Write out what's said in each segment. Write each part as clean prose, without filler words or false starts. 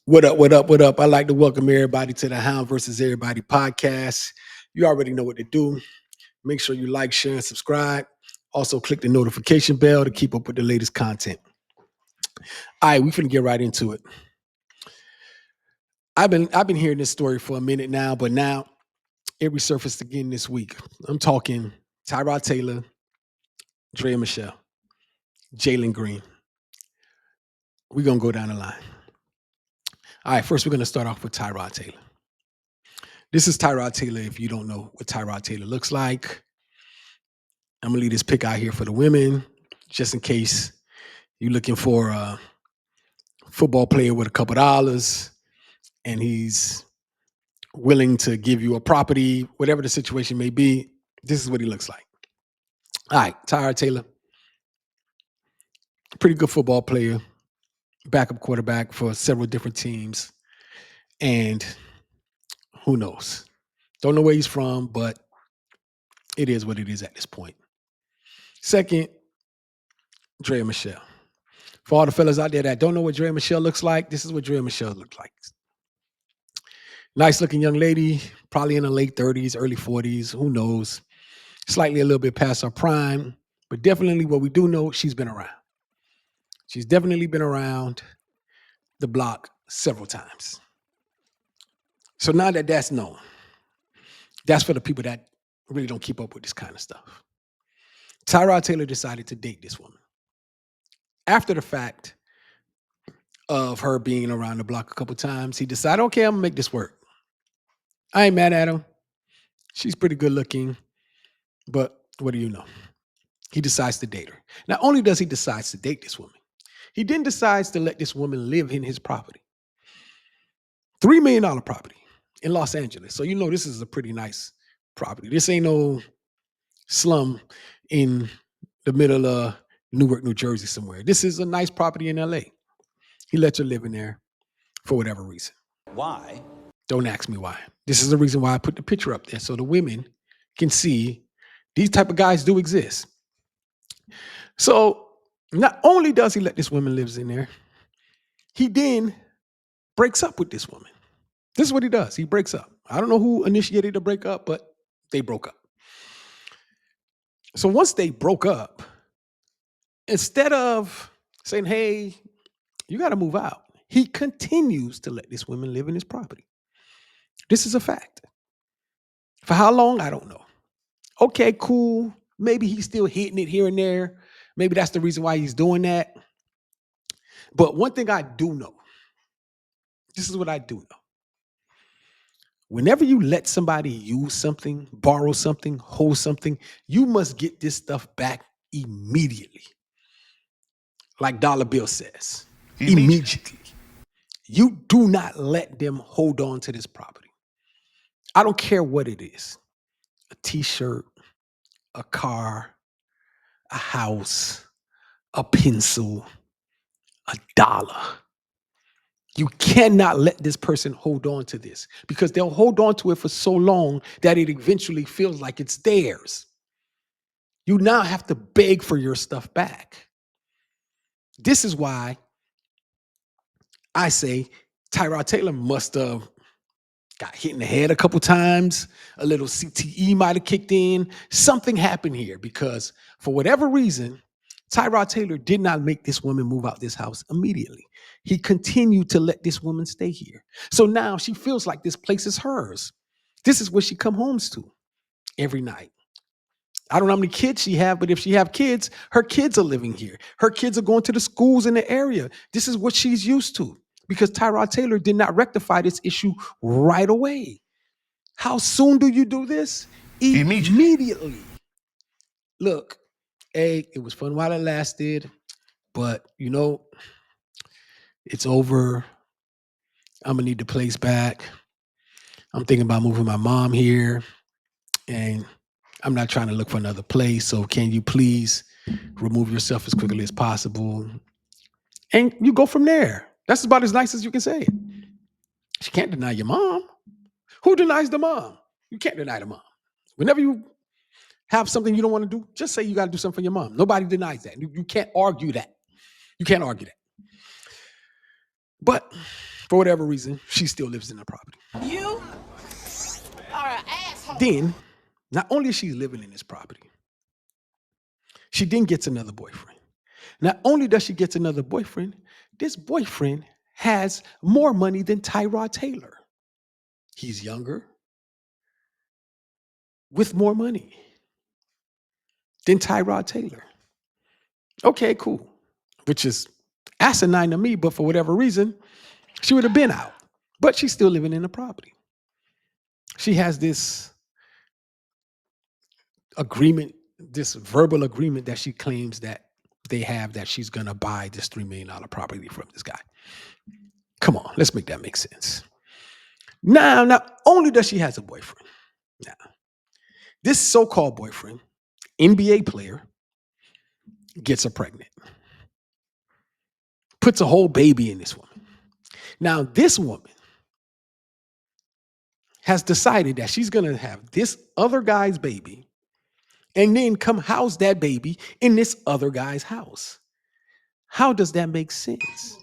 What up, what up, what up? I'd like to welcome everybody to the Hound versus Everybody podcast. You already know what to do. Make sure you like, share, and subscribe. Also, click the notification bell to keep up with the latest content. All right, we finna get right into it. I've been hearing this story for a minute now, but now it resurfaced again this week. I'm talking Tyrod Taylor, Draya Michele, Jalen Green. We're gonna go down the line. All right, first we're gonna start off with Tyrod Taylor. This is Tyrod Taylor. If you don't know what Tyrod Taylor looks like, I'm gonna leave this pick out here for the women, just in case you're looking for a football player with a couple dollars and he's willing to give you a property, whatever the situation may be. This is what he looks like. All right, Tyrod Taylor, pretty good football player, backup quarterback for several different teams, and who knows? Don't know where he's from, but it is what it is at this point. Second, Draya Michele. For all the fellas out there that don't know what Draya Michele looks like, this is what Draya Michele looks like. Nice looking young lady, probably in the late 30s, early 40s, who knows? Slightly a little bit past her prime, but definitely what we do know, she's been around. She's definitely been around the block several times. So now that that's known, that's for the people that really don't keep up with this kind of stuff. Tyrod Taylor decided to date this woman. After the fact of her being around the block a couple times, he decided, okay, I'm gonna make this work. I ain't mad at him. She's pretty good looking, but what do you know? He decides to date her. Not only does he decide to date this woman, he then decides to let this woman live in his property. $3 million property in Los Angeles. So you know this is a pretty nice property. This ain't no slum in the middle of Newark, New Jersey somewhere. This is a nice property in LA. He lets her live in there for whatever reason. Why? Don't ask me why. This is the reason why I put the picture up there so the women can see these type of guys do exist. So not only does he let this woman live in there, he then breaks up with this woman. This is what he does. He breaks up. I don't know who initiated the breakup, but they broke up. So once they broke up, instead of saying, hey, you got to move out, he continues to let this woman live in his property. This is a fact. For how long? I don't know. Okay, cool. Maybe he's still hitting it here and there. Maybe that's the reason why he's doing that. But one thing I do know, this is what I do know. Whenever you let somebody use something, borrow something, hold something, you must get this stuff back immediately. Like Dollar Bill says, immediately. You do not let them hold on to this property. I don't care what it is. A t-shirt, a car, a house, a pencil, a dollar. You cannot let this person hold on to this because they'll hold on to it for so long that it eventually feels like it's theirs. You now have to beg for your stuff back. This is why I say Tyrod Taylor must have got hit in the head a couple times. A little CTE might have kicked in. Something happened here because for whatever reason, Tyrod Taylor did not make this woman move out this house immediately. He continued to let this woman stay here. So now she feels like this place is hers. This is where she come homes to every night. I don't know how many kids she have, but if she have kids, her kids are living here. Her kids are going to the schools in the area. This is what she's used to because Tyrod Taylor did not rectify this issue right away. How soon do you do this? Immediately. Look, it was fun while it lasted, but you know, it's over. I'm gonna need the place back. I'm thinking about moving my mom here, and I'm not trying to look for another place. So can you please remove yourself as quickly as possible? And you go from there. That's about as nice as you can say it. She can't deny your mom. Who denies the mom? You can't deny the mom. Whenever you have something you don't want to do, just say you got to do something for your mom. Nobody denies that. You can't argue that. You can't argue that. But For whatever reason, she still lives in the property. You are an asshole. Then, not only is she living in this property, she then gets another boyfriend. Not only does she get another boyfriend, this boyfriend has more money than Tyrod Taylor. He's younger with more money than Tyrod Taylor. Okay, cool. Which is asinine to me, but for whatever reason, she would have been out. But she's still living in the property. She has this agreement, this verbal agreement that she claims that they have that she's going to buy this $3 million property from this guy. Come on, let's make that make sense. Now, not only does she has a boyfriend, now this so-called boyfriend, NBA player, gets her pregnant, puts a whole baby in this woman. Now, this woman has decided that she's going to have this other guy's baby and then come house that baby in this other guy's house. How does that make sense?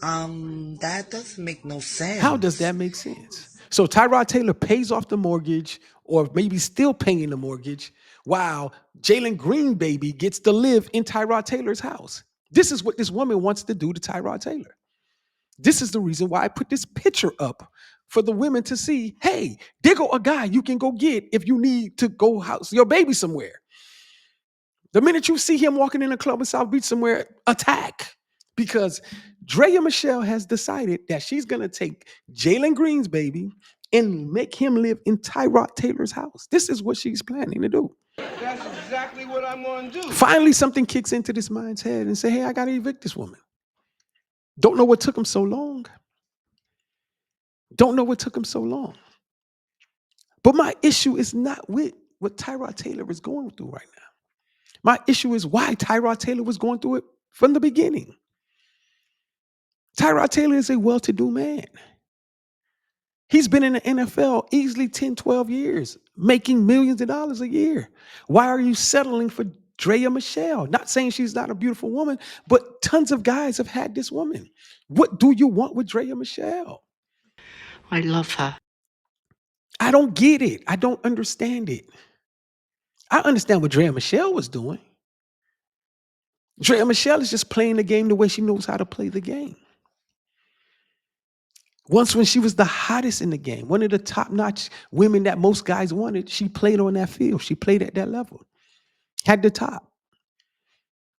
That doesn't make no How does sense. that make sense? So Tyrod Taylor pays off the mortgage or maybe still paying the mortgage while Jalen Green baby gets to live in Tyrod Taylor's house. This is what this woman wants to do to Tyrod Taylor. This is the reason why I put this picture up for the women to see, hey, there go a guy you can go get if you need to go house your baby somewhere. The minute you see him walking in a club in South Beach somewhere, attack. Because Draya Michele has decided that she's going to take Jalen Green's baby and make him live in Tyrod Taylor's house. This is what she's planning to do. That's exactly what I'm going to do. Finally, something kicks into this mind's head and say, hey, I got to evict this woman. Don't know what took him so long. Don't know what took him so long. But my issue is not with what Tyrod Taylor is going through right now. My issue is why Tyrod Taylor was going through it from the beginning. Tyrod Taylor is a well-to-do man. He's been in the NFL easily 10, 12 years, making millions of dollars a year. Why are you settling for Draya Michele? Not saying she's not a beautiful woman, but tons of guys have had this woman. What do you want with Draya Michele? I love her. I don't get it. I don't understand it. I understand what Draya Michele was doing. Draya Michele is just playing the game the way she knows how to play the game. Once when she was the hottest in the game, one of the top-notch women that most guys wanted, she played on that field. She played at that level. Had the top.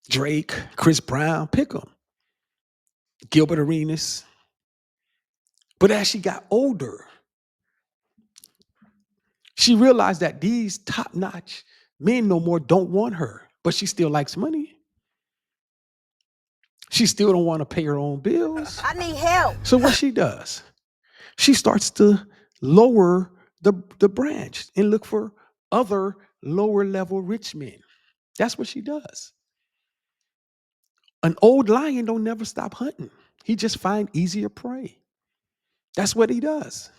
Drake, Chris Brown, pick them. Gilbert Arenas. But as she got older, she realized that these top-notch men no more don't want her, but she still likes money. She still don't want to pay her own bills. I need help. So what she does, she starts to lower the branch and look for other lower level rich men. That's what she does. An old lion don't never stop hunting. He just find easier prey. That's what he does.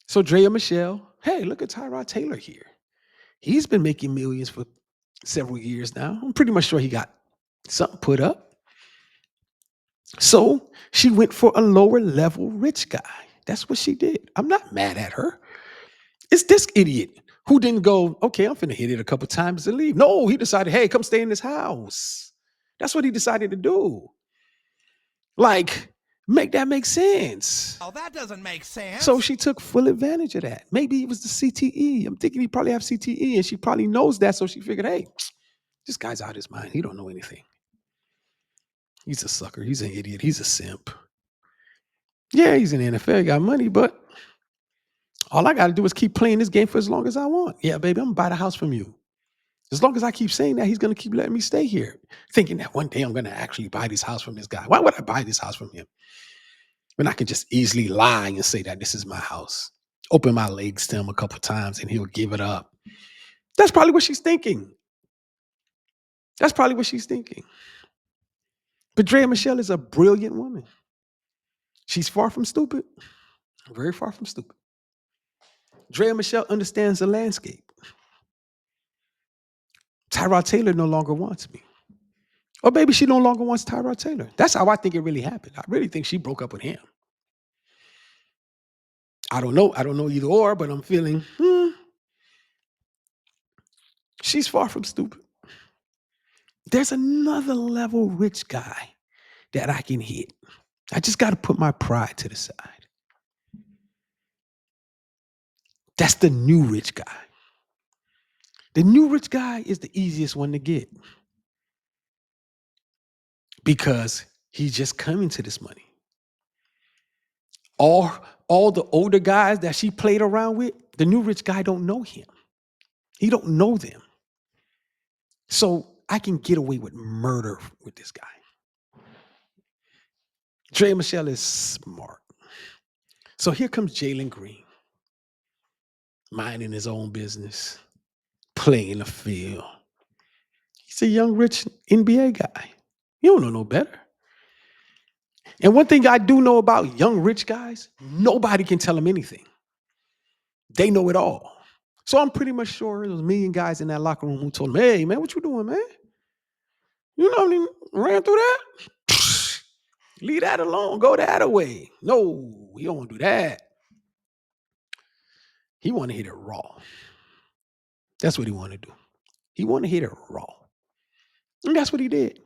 So Draya Michele, hey, look at Tyrod Taylor here. He's been making millions for several years now. I'm pretty much sure he got something put up. So she went for a lower level rich guy. That's what she did. I'm not mad at her. It's this idiot who didn't go, okay, I'm finna hit it a couple times and leave. No, he decided, hey, come stay in this house. That's what he decided to do. Like, make that make sense. Oh, that doesn't make sense. So she took full advantage of that. Maybe it was the CTE. I'm thinking he probably have CTE and she probably knows that. So she figured, hey, this guy's out of his mind. He don't know anything. He's a sucker. He's an idiot. He's a simp. Yeah, he's in the NFL. He got money, but all I got to do is keep playing this game for as long as I want. Yeah, baby, I'm going to buy the house from you. As long as I keep saying that, he's going to keep letting me stay here, thinking that one day I'm going to actually buy this house from this guy. Why would I buy this house from him when I can just easily lie and say that this is my house? Open my legs to him a couple times and he'll give it up. That's probably what she's thinking. That's probably what she's thinking. But Draya Michele is a brilliant woman. She's far from stupid. Very far from stupid. Draya Michele understands the landscape. Tyrod Taylor no longer wants me. Or maybe she no longer wants Tyrod Taylor. That's how I think it really happened. I really think she broke up with him. I don't know. I don't know either or, but I'm feeling she's far from stupid. There's another level rich guy that I can hit. I just got to put my pride to the side. That's the new rich guy. The new rich guy is the easiest one to get because he's just coming to this money. All, all the older guys that she played around with, the new rich guy don't know him. He don't know them. So I can get away with murder with this guy. Draya Michele is smart. So here comes Jalen Green, minding his own business, playing the field. He's a young, rich NBA guy. You don't know no better. And one thing I do know about young, rich guys, nobody can tell them anything. They know it all. So I'm pretty much sure there was a million guys in that locker room who told him, hey, man, what you doing, man? You know what I mean? Ran through that? Leave that alone. Go that way. No, he don't want to do that. He want to hit it raw. That's what he want to do. He want to hit it raw. And that's what he did.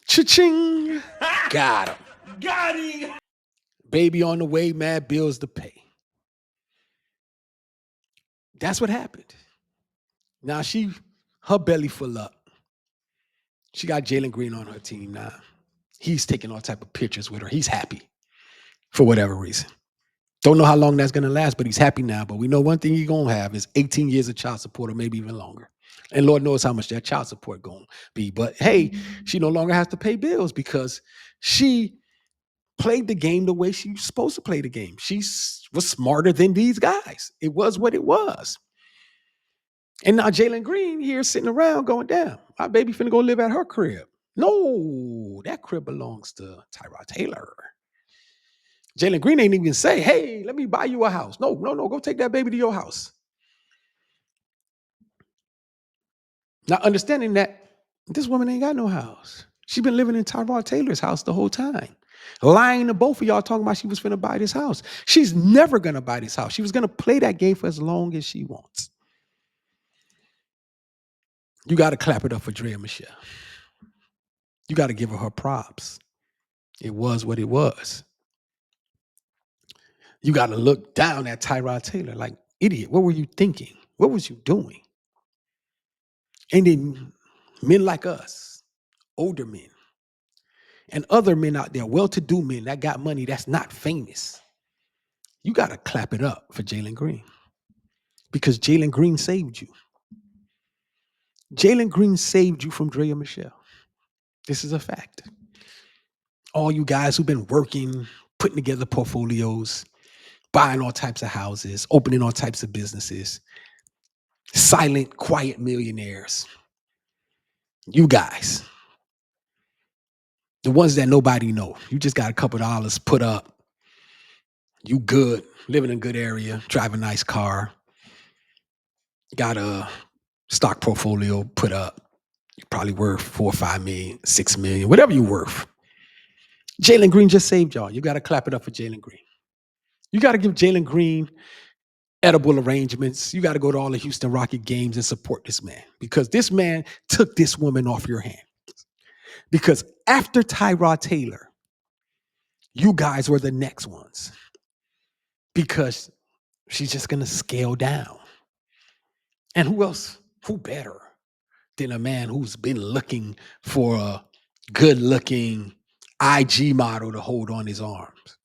Cha-ching. Got him. Got him. Baby on the way, mad bills to pay. That's what happened. Now her belly full up. She got Jalen Green on her team now. He's taking all type of pictures with her. He's happy for whatever reason. Don't know how long that's going to last, but he's happy now. But we know one thing he's going to have is 18 years of child support or maybe even longer. And Lord knows how much that child support going to be. But hey, she no longer has to pay bills because she played the game the way she was supposed to play the game. She was smarter than these guys. It was what it was. And now Jalen Green here sitting around going, damn, my baby finna go live at her crib. No, that crib belongs to Tyrod Taylor. Jalen Green ain't even say, hey, let me buy you a house. No, go take that baby to your house. Now, understanding that this woman ain't got no house. She been living in Tyrod Taylor's house the whole time. Lying to both of y'all talking about she was finna buy this house. She's never gonna buy this house. She was gonna play that game for as long as she wants. You got to clap it up for Draya Michele. You got to give her props. It was what it was. You got to look down at Tyrod Taylor like, idiot, what were you thinking? What was you doing? And then men like us, older men, and other men out there, well-to-do men that got money that's not famous, you got to clap it up for Jalen Green because Jalen Green saved you. Jalen Green saved you from Draya Michele. This is a fact. All you guys who've been working, putting together portfolios, buying all types of houses, opening all types of businesses, silent, quiet millionaires. You guys, the ones that nobody know. You just got a couple of dollars put up. You good, living in a good area, drive a nice car, got a stock portfolio put up. You're probably worth 4 or 5 million, 6 million, whatever you're worth. Jalen Green just saved y'all. You got to clap it up for Jalen Green. You got to give Jalen Green edible arrangements. You got to go to all the Houston Rocket games and support this man because this man took this woman off your hand. Because after Tyrod Taylor, you guys were the next ones because she's just going to scale down. And who else? Who better than a man who's been looking for a good-looking IG model to hold on his arms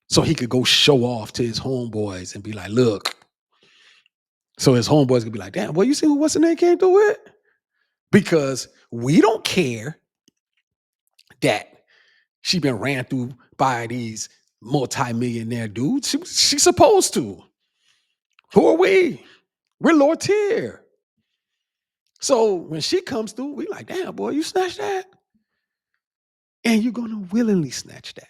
so he could go show off to his homeboys and be like, look. So his homeboys could be like, damn, boy, you see what's the name came through it? Because we don't care that she been ran through by these multi-millionaire dudes. She's supposed to. Who are we? We're lower tier. So when she comes through, we like, damn, boy, you snatched that? And you're going to willingly snatch that.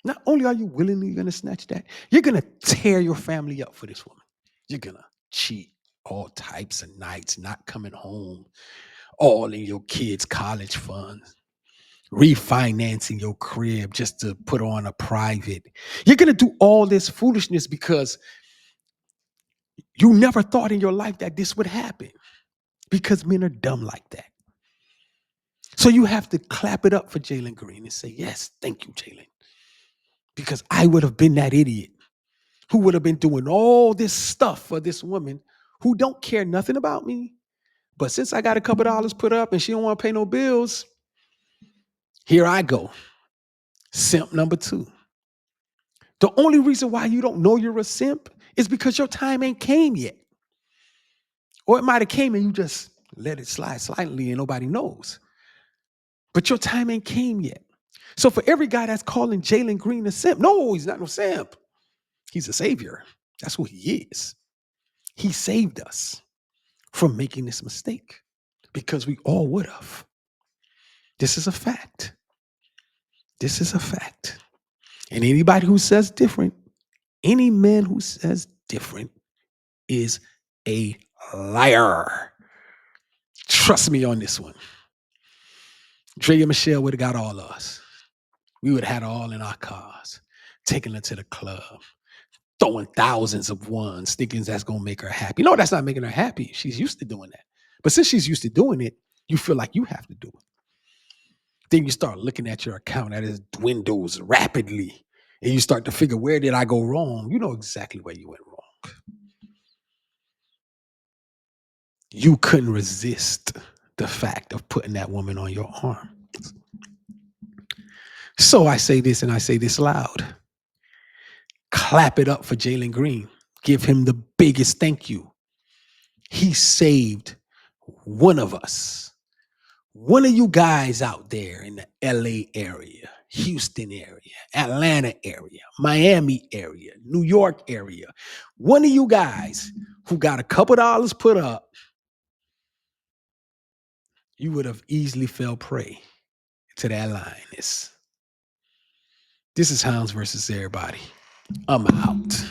Not only are you willingly going to snatch that, you're going to tear your family up for this woman. You're going to cheat all types of nights, not coming home, all in your kids' college funds, refinancing your crib just to put on a private. You're going to do all this foolishness because you never thought in your life that this would happen, because men are dumb like that. So you have to clap it up for Jalen Green and say, yes, thank you, Jalen. Because I would have been that idiot who would have been doing all this stuff for this woman who don't care nothing about me. But since I got a couple dollars put up and she don't want to pay no bills, here I go. Simp number two. The only reason why you don't know you're a simp is because your time ain't came yet. Or it might have came and you just let it slide slightly and nobody knows. But your time ain't came yet. So for every guy that's calling Jalen Green a simp, no, he's not no simp. He's a savior. That's who he is. He saved us from making this mistake because we all would have. This is a fact. This is a fact. And anybody who says different, any man who says different is a liar. Trust me on this one. Draya and Michele would have got all of us. We would have had her all in our cars, taking her to the club, throwing thousands of ones, thinking that's going to make her happy. No, that's not making her happy. She's used to doing that. But since she's used to doing it, you feel like you have to do it. Then you start looking at your account and it dwindles rapidly. And you start to figure, where did I go wrong? You know exactly where you went wrong. You couldn't resist the fact of putting that woman on your arm. So I say this and I say this loud. Clap it up for Jalen Green. Give him the biggest thank you. He saved one of us. One of you guys out there in the LA area, Houston area, Atlanta area, Miami area, New York area. One of you guys who got a couple dollars put up, you would have easily fell prey to that lioness. This is Hounds versus everybody. I'm out.